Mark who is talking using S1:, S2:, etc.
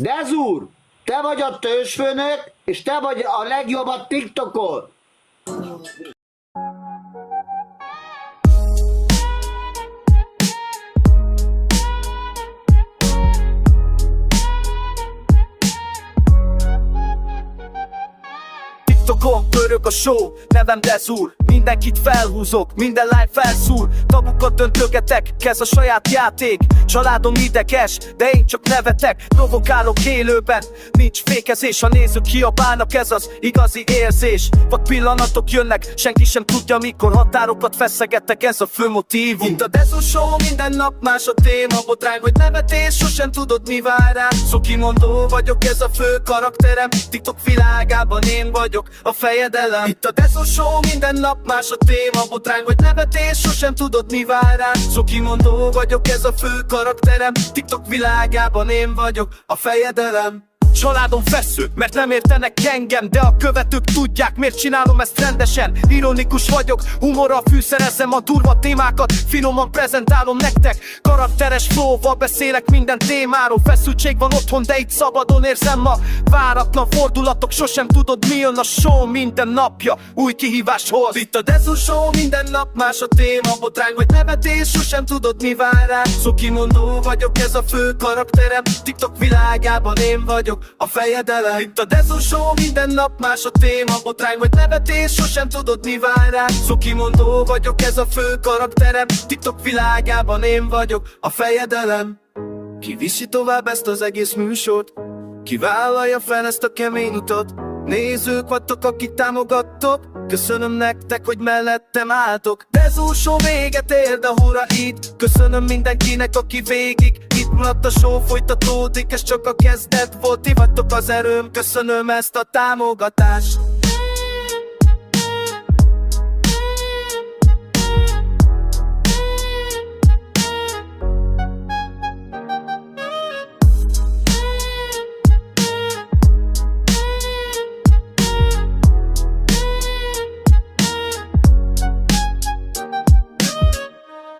S1: Dezúr, te vagy a tőzsfőnök, és te vagy a legjobb a TikTokon.
S2: TikTokon pörög a show, nevem Dezúr. Mindenkit felhúzok, minden lány felszúr. Tabukat döntögetek, kezd a saját játék. Családom ideges, de én csak nevetek. Provokálok élőben, nincs fékezés. A nézők kiabálnak, ez az igazi érzés. Vagy pillanatok jönnek, senki sem tudja mikor. Határokat feszegettek, ez a fő motívum. Itt a Dezúr show, minden nap más a téma. Botrány vagy nevetés, sosem tudod mi vár rám. Szokimondó vagyok, ez a fő karakterem. TikTok világában én vagyok a fejedelem. Itt a Dezúr show, minden nap más a téma. Botrány vagy nevetés, sosem tudod mi vár rám. Szokimondó vagyok, ez a fő karakterem. TikTok világában én vagyok a fejedelem. Családom feszül, mert nem értenek engem. De a követők tudják, miért csinálom ezt rendesen. Ironikus vagyok, humorral fűszerezem a durva témákat. Finoman prezentálom nektek, karakteres flowval beszélek minden témáról. Feszültség van otthon, de itt szabadon érzem a váratlan fordulatok. Sosem tudod mi jön a show, minden napja új kihívás hoz. Itt a Dezúr show, minden nap más a téma. Botrány vagy nevetés, sosem tudod mi vár rám. Szokimondó vagyok, ez a fő karakterem. TikTok világában én vagyok a fejedelem. Itt a Dezúr show, minden nap más a téma. Botrány vagy nevetés, sosem tudod mi vár rám. Szokimondó vagyok, ez a fő karakterem. TikTok világában én vagyok a fejedelem. Ki viszi tovább ezt az egész műsort? Ki vállalja fel ezt a kemény utat? Nézők vagytok, akik támogattok. Köszönöm nektek, hogy mellettem álltok. Dezúr show véget ér, de hurra itt. Köszönöm mindenkinek, aki végig itt maradt, a show folytatódik, ez csak a kezdet volt. Ti vagytok az erőm, köszönöm ezt a támogatást.